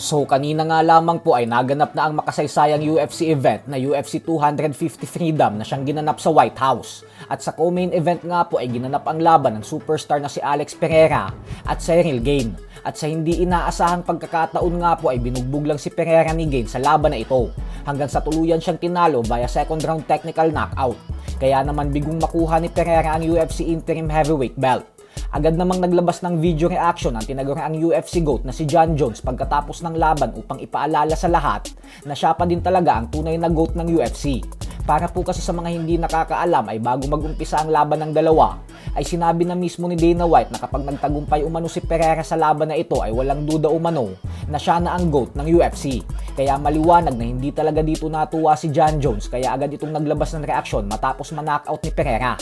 So kanina nga lamang po ay naganap na ang makasaysayang UFC event na UFC 250 Freedom na siyang ginanap sa White House. At sa co-main event nga po ay ginanap ang laban ng superstar na si Alex Pereira at Cyril Gane. At sa hindi inaasahang pagkakataon nga po ay binugbog lang si Pereira ni Gane sa laban na ito. Hanggang sa tuluyan siyang tinalo via second round technical knockout. Kaya naman bigong makuha ni Pereira ang UFC interim heavyweight belt. Agad namang naglabas ng video reaction ang tinaguriang UFC GOAT na si Jon Jones pagkatapos ng laban upang ipaalala sa lahat na siya pa din talaga ang tunay na GOAT ng UFC. Para po kasi sa mga hindi nakakaalam ay bago mag-umpisa ang laban ng dalawa, ay sinabi na mismo ni Dana White na kapag nagtagumpay umano si Pereira sa laban na ito ay walang duda umano na siya na ang GOAT ng UFC. Kaya maliwanag na hindi talaga dito natuwa si Jon Jones kaya agad itong naglabas ng reaksyon matapos ma-knockout ni Pereira.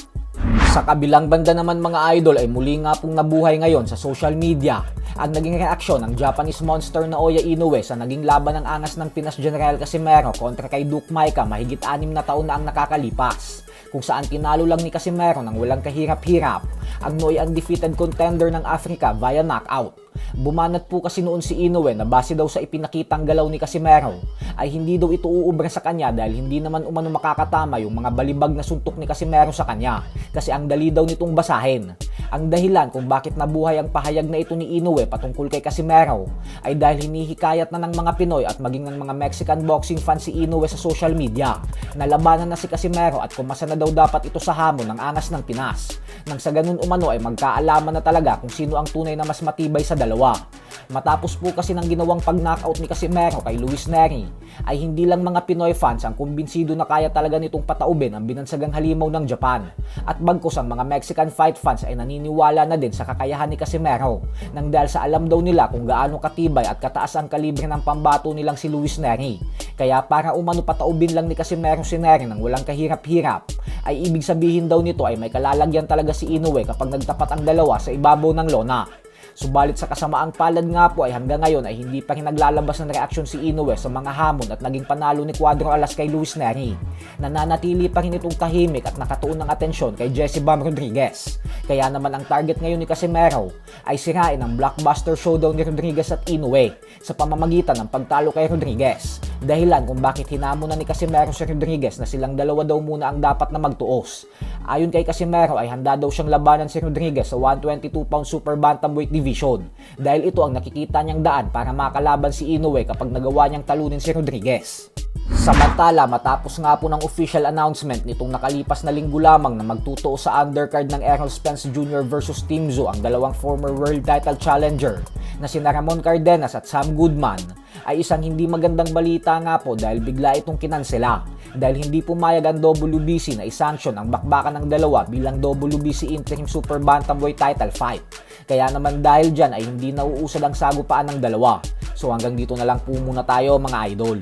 Sa kabilang banda naman mga idol ay muli nga pong nabuhay ngayon sa social media ang naging reaksyon ng Japanese monster na Oya Inoue sa naging laban ng angas ng Pinas General Casimero kontra kay Duke Maika mahigit 6 na taon na ang nakakalipas. Kung saan tinalo lang ni Casimero nang walang kahirap-hirap ang Noy undefeated contender ng Africa via knockout. Bumanat po kasi noon si Inoue na base daw sa ipinakitang galaw ni Casimero ay hindi daw ito uubra sa kanya dahil hindi naman umano makakatama yung mga balibag na suntok ni Casimero sa kanya kasi ang dali daw nitong basahin. Ang dahilan kung bakit nabuhay ang pahayag na ito ni Inoue patungkol kay Casimero ay dahil hinihikayat na ng mga Pinoy at maging ng mga Mexican boxing fans si Inoue sa social media na labanan na si Casimero at kumasa na daw dapat ito sa hamon ng angas ng Pinas. Nang sa ganun umano ay magkaalaman na talaga kung sino ang tunay na mas matibay sa dalawa. Matapos po kasi ng ginawang pag-knockout ni Casimero kay Luis Nery ay hindi lang mga Pinoy fans ang kumbinsido na kaya talaga nitong pataubin ang binansagang halimaw ng Japan. At bagkus ang mga Mexican fight fans ay naniniwala na din sa kakayahan ni Casimero nang dahil sa alam daw nila kung gaano katibay at kataas ang kalibre ng pambato nilang si Luis Nery. Kaya para umano pataubin lang ni Casimero si Nery nang walang kahirap-hirap ay ibig sabihin daw nito ay may kalalagyan talaga si Inoue kapag nagtapat ang dalawa sa ibabaw ng lona. Subalit sa kasamaang palad nga po ay hanggang ngayon ay hindi pa rin naglalabas ng reaksyon si Inoue sa mga hamon at naging panalo ni Cuadro Alas kay Luis Nery. Nananatili pa rin itong tahimik at nakatuon ng atensyon kay Jesse Bam Rodriguez. Kaya naman ang target ngayon ni Casimero ay sirain ang blockbuster showdown ni Rodriguez at Inoue sa pamamagitan ng pagtalo kay Rodriguez. Dahilan kung bakit hinamon na ni Casimero si Rodriguez na silang dalawa daw muna ang dapat na magtuos. Ayon kay Casimero ay handa daw siyang labanan si Rodriguez sa 122-pound super bantamweight division dahil ito ang nakikita niyang daan para makalaban si Inoue kapag nagawa niyang talunin si Rodriguez. Samantala, matapos nga po ng official announcement nitong nakalipas na linggo lamang na magtutuo sa undercard ng Errol Spence Jr. versus Tim Tszyu ang dalawang former world title challenger na sina Ramon Cardenas at Sam Goodman, ay isang hindi magandang balita nga po dahil bigla itong kinansela dahil hindi pumayag ang WBC na isanction ang bakbakan ng dalawa bilang WBC Interim Super Bantamweight title fight. Kaya naman dahil dyan ay hindi nauusad ang sagupaan ng dalawa. So hanggang dito na lang po muna tayo mga idol.